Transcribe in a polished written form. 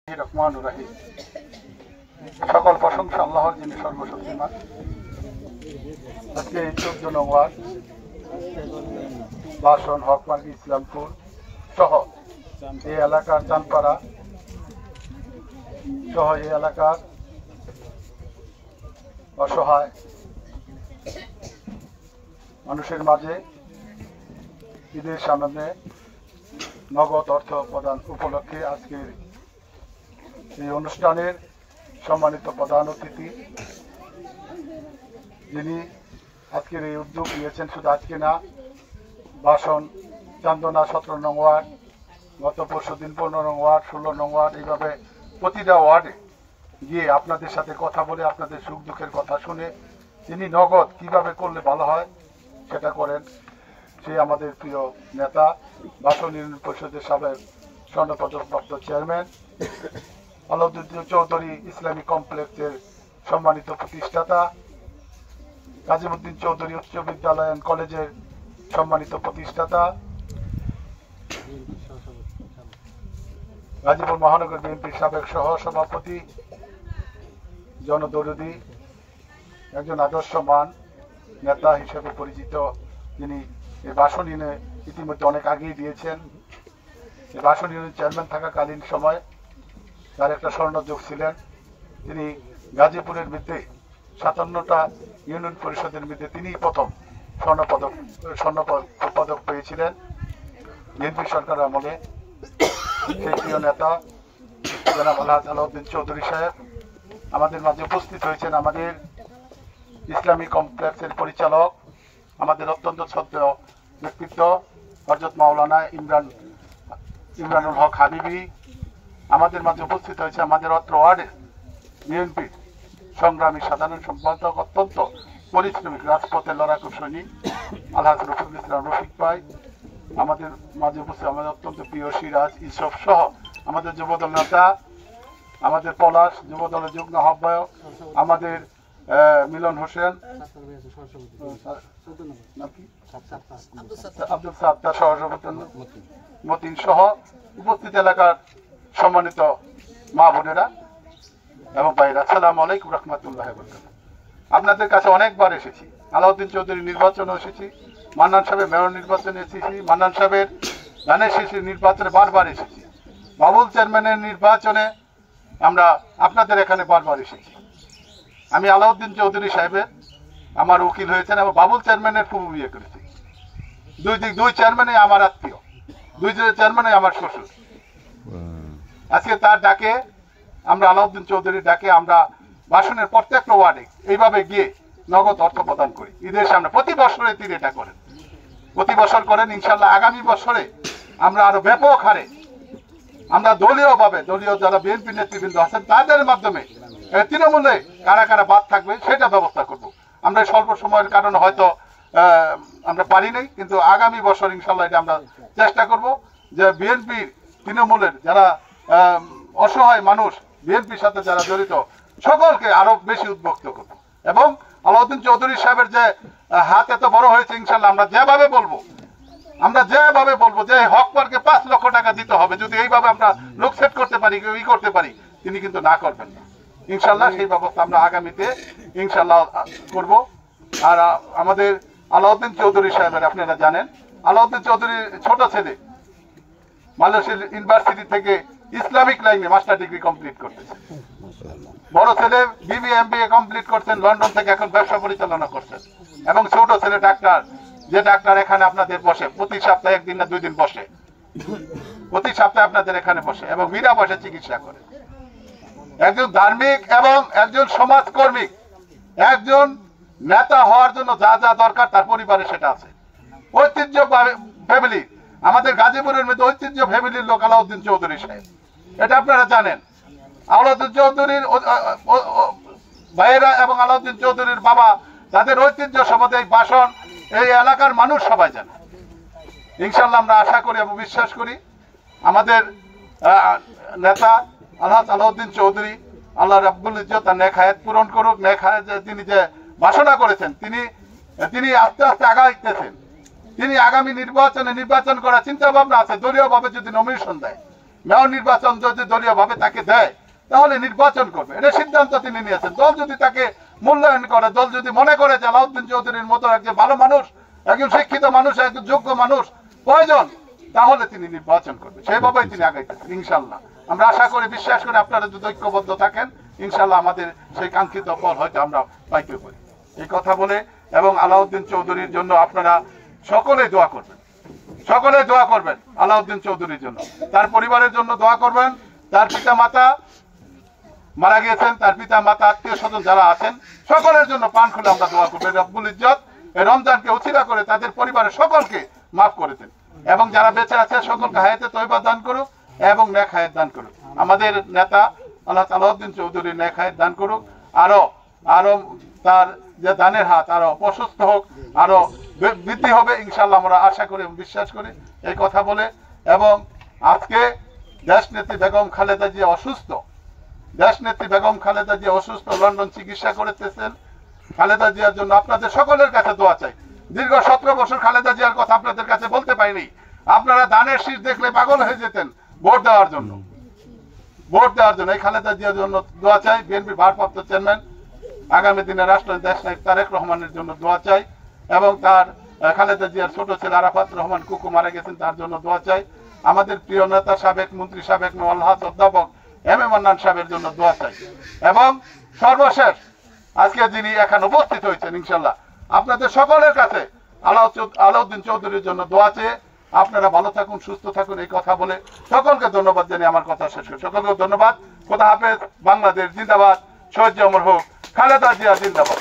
রহমানুর রহিম। সকল প্রশংসা আল্লাহর, যিনি সর্বশক্তিমান। আজকে 14 নং ওয়ার্ড বাসন হকমার্গ ইসলামপুর সহ এই এলাকার চানপাড়া সহ এই এলাকার অসহায় মানুষের মাঝে ঈদের সামনে নগদ অর্থ প্রদান উপলক্ষে আজকের এই অনুষ্ঠানের সম্মানিত প্রধান অতিথি, যিনি আজকের এই উদ্যোগ নিয়েছেন, শুধু আজকে না, বাসন, চান্দনা 17 নং ওয়ার্ড, গত পরশু দিন 15 নং ওয়ার্ড, 16 নং ওয়ার্ড, এইভাবে প্রতিটা ওয়ার্ডে গিয়ে আপনাদের সাথে কথা বলে আপনাদের সুখ দুঃখের কথা শুনে তিনি নগদ কিভাবে করলে ভালো হয় সেটা করেন। সে আমাদের প্রিয় নেতা, বাসন ইউনিয়ন পরিষদের সাবেক স্বর্ণপদকপ্রাপ্ত চেয়ারম্যান আলাউদ্দিন চৌধুরী, ইসলামী কমপ্লেক্সের সম্মানিত প্রতিষ্ঠাতা, কাজীমুদ্দিন চৌধুরী উচ্চ বিদ্যালয় অ্যান্ড কলেজের সম্মানিত প্রতিষ্ঠাতা, গাজীপুর মহানগর বিএনপির সাবেক সহ সভাপতি, জনদরদী, একজন আদর্শমান নেতা হিসেবে পরিচিত, যিনি এই বাসন ইউনিয়নে ইতিমধ্যে অনেক আগেই দিয়েছেন। এই বাসন ইউনিয়নের চেয়ারম্যান থাকাকালীন সময় তার একটা স্বর্ণযোগ ছিলেন। তিনি গাজীপুরের মধ্যে 57টা ইউনিয়ন পরিষদের মধ্যে তিনি প্রথম স্বর্ণপদক পেয়েছিলেন বিএনপি সরকার আমলে। সেই প্রিয় নেতা জনাব আলহাজ আলাউদ্দিন চৌধুরী সাহেব আমাদের মাঝে উপস্থিত হয়েছেন। আমাদের ইসলামী কমপ্লেক্সের পরিচালক, আমাদের অত্যন্ত শ্রদ্ধেয় ব্যক্তিত্ব হযরত মাওলানা ইমরানুল হক হাবিবি আমাদের মাঝে উপস্থিত হয়েছে। আমাদের অত্র ওয়ার্ডের বিএনপির সংগ্রামী সাধারণ সম্পাদক, অত্যন্ত পরিশ্রমিক, রাজপথের লড়াকু সৈনিক আলহাজ রফিকুল ইসলাম রফিক ভাই আমাদের মাঝে উপস্থিত। আমাদের অত্যন্ত প্রিয় সিরাজ ইসফ সহ আমাদের যুবদল নেতা, আমাদের পলাশ যুবদলের যুগ্ম আহ্বায়ক, আমাদের মিলন হোসেন, আব্দুল সাত্তার সহসভাপতি মতিন সহ উপস্থিত এলাকার সম্মানিত মা বোনেরা এবং ভাইরা, আসসালামু আলাইকুম রহমতুল্লাহ। আপনাদের কাছে অনেকবার এসেছি, আলাউদ্দিন চৌধুরী নির্বাচনে এসেছি, মান্নান সাহেবের মেয়র নির্বাচনে এসেছি, মান্নান সাহেবের ধানের শীষের নির্বাচনে বারবার এসেছি, বাবুল চেয়ারম্যানের নির্বাচনে আমরা আপনাদের এখানে বারবার এসেছি। আমি আলাউদ্দিন চৌধুরী সাহেবের আমার উকিল হয়েছেন এবং বাবুল চেয়ারম্যানের ফুফু বিয়ে করেছি। দুই চেয়ারম্যানই আমার আত্মীয়, দুই চেয়ারম্যানই আমার শ্বশুর। আজকে তার ডাকে আমরা, আলাউদ্দিন চৌধুরীর ডাকে আমরা বাসনের প্রত্যেকটা ওয়ার্ডে এইভাবে গিয়ে নগদ অর্থ প্রদান করি। ঈদের সামনে প্রতি বছরে তিনি এটা করেন, প্রতি বছর করেন। ইনশাল্লাহ আগামী বছরে আমরা আরো ব্যাপক হারে আমরা দলীয়ভাবে, দলীয় যারা বিএনপি নেতৃবৃন্দ আছেন তাদের মাধ্যমে তৃণমূলে কারা কারা বাদ থাকবে সেটা ব্যবস্থা করব। আমরা স্বল্প সময়ের কারণে হয়তো আমরা পারি নাই, কিন্তু আগামী বছর ইনশাল্লাহ এটা আমরা চেষ্টা করব যে বিএনপির তৃণমূলের যারা অসহায় মানুষ, বিএনপির সাথে যারা জড়িত সকলকে আরো বেশি উদ্বুদ্ধ করব। এবং আলাউদ্দিন চৌধুরী সাহেবের যে হাত এত বড় হয়েছে, ইনশাল্লাহ আমরা যেভাবে বলবো যে হক পার্কে 5 লক্ষ টাকা দিতে হবে, যদি এইভাবে আমরা লোক সেট করতে পারি, করতে পারি, তিনি কিন্তু না করবেন না। ইনশাল্লাহ সেই ব্যবস্থা আমরা আগামীতে ইনশাল্লাহ করব। আর আমাদের আলাউদ্দিন চৌধুরী সাহেবের আপনারা জানেন, আলাউদ্দিন চৌধুরীর ছোট ছেলে মালয়েশিয়া ইউনিভার্সিটি থেকে ইসলামিক লাইনে মাস্টার ডিগ্রি কমপ্লিট করতেছে, বড় ছেলে বিবিএ এমবিএ কমপ্লিট করছেন, লন্ডন থেকে এখন ব্যবসা পরিচালনা করছেন, এবং ছোট ছেলে ডাক্তার, যে ডাক্তার এখানে আপনাদের বসে প্রতি সপ্তাহে 1 দিন না 2 দিন বসে, প্রতি সপ্তাহে আপনাদের এখানে বসে এবং বিনা পয়সা চিকিৎসা করে। একজন ধার্মিক এবং একজন সমাজকর্মী, একজন নেতা হওয়ার জন্য যা যা দরকার তার পরিবারে সেটা আছে। ঐতিহ্য ফ্যামিলি, আমাদের গাজীপুরের মধ্যে ঐতিহ্য ফ্যামিলির লোক আলাউদ্দিন চৌধুরী সাহেব, এটা আপনারা জানেন। আলাউদ্দিন চৌধুরীর ভাইয়েরা এবং আলাউদ্দিন চৌধুরীর বাবা, তাদের ঐতিহ্য সম্বন্ধে এই বাসন, এই এলাকার মানুষ সবাই জানে। ইনশাল্লাহ আমরা আশা করি এবং বিশ্বাস করি আমাদের নেতা আলহাজ আলাউদ্দিন চৌধুরী, আল্লাহ রাব্বুল ইজ্জত তার নেক হায়াত পূরণ করুক। নেক হায়াত তিনি যে বাসনা করেছেন, তিনি আস্তে আস্তে আগাইতেছেন। তিনি আগামী নির্বাচন করার চিন্তা ভাবনা আছে, দলীয়ভাবে যদি নমিনেশন দেয় মেয়র নির্বাচন যদি দলীয় ভাবে তাকে দেয় তাহলে নির্বাচন করবে, এটা সিদ্ধান্ত তিনি নিয়েছেন। দল যদি তাকে মূল্যায়ন করে, দল যদি মনে করে যে আলাউদ্দিন চৌধুরীর মতো একজন ভালো মানুষ, একজন শিক্ষিত মানুষ, একজন যোগ্য মানুষ প্রয়োজন, তাহলে তিনি নির্বাচন করবে, সেভাবেই তিনি আগাইতেছেন ইনশাল্লাহ। আমরা আশা করি, বিশ্বাস করি আপনারা যদি ঐক্যবদ্ধ থাকেন ইনশাল্লাহ আমাদের সেই কাঙ্ক্ষিত ফল হয়তো আমরা পাইতে পারি। এই কথা বলে এবং আলাউদ্দিন চৌধুরীর জন্য আপনারা সকলে দোয়া করবেন, সকলে দোয়া করবেন আলাউদ্দিন চৌধুরীর জন্য, তার পরিবারের জন্য দোয়া করবেন। তার পিতা মাতা মারা গিয়েছেন, তার পিতা মাতা আত্মীয় স্বজন যারা আছেন সকলের জন্য প্রাণ খুলে আমরা দোয়া করবো। রব্বুল ইজ্জত এই রমজানকে উছিলা করে তাদের পরিবারের সকলকে মাফ করে দেন এবং যারা বেঁচে আছে সকলকে হায়াতে তয়বা দান করুক এবং নেক হায়াত দান করুক। আমাদের নেতা আল্লাহ আলাউদ্দিন চৌধুরী নেক হায়াত দান করুক, আরো আরো তার যে দানের হাত আরো প্রশস্ত হোক, আরো বৃদ্ধি হবে ইনশাল্লাহ আমরা আশা করি এবং বিশ্বাস করি। এই কথা বলে এবং আজকে দেশনেত্রী বেগম খালেদা জিয়া অসুস্থ, দেশনেত্রী বেগম খালেদা জিয়া অসুস্থ, লন্ডন চিকিৎসা করতেছেন। খালেদা জিয়ার জন্য আপনাদের সকলের কাছে দোয়া চাই। দীর্ঘ 17 বছর খালেদা জিয়ার কথা আপনাদের কাছে বলতে পারিনি। আপনারা ধানের শীষ দেখলে পাগল হয়ে যেতেন ভোট দেওয়ার জন্য, ভোট দেওয়ার জন্য। এই খালেদা জিয়ার জন্য দোয়া চাই। বিএনপির ভারপ্রাপ্ত চেয়ারম্যান আগামী দিনে রাষ্ট্রপতি দেশনায়ক তারেক রহমানের জন্য দোয়া চাই এবং তার খালেদা জিয়ার ছোট ছেলে আরাফাত রহমান কুকু মারা গেছেন, তার জন্য দোয়া চাই। আমাদের প্রিয় নেতা সাবেক মন্ত্রী সাবেক আলহাজ অধ্যাপক এম এ মান্নান সাহেবের জন্য দোয়া চাই এবং সর্বশেষ আজকে যিনি এখানে উপস্থিত হয়েছেন ইনশাল্লাহ আপনাদের সকলের কাছে আলাউদ্দিন চৌধুরীর জন্য দোয়া চেয়ে আপনারা ভালো থাকুন, সুস্থ থাকুন। এই কথা বলে সকলকে ধন্যবাদ জানিয়ে আমার কথা শেষ করি। সকলকে ধন্যবাদ। খোদা হাফেজ। বাংলাদেশ জিন্দাবাদ। শহীদ অমর হোক। খালেদা জিয়া জিন্দাবাদ।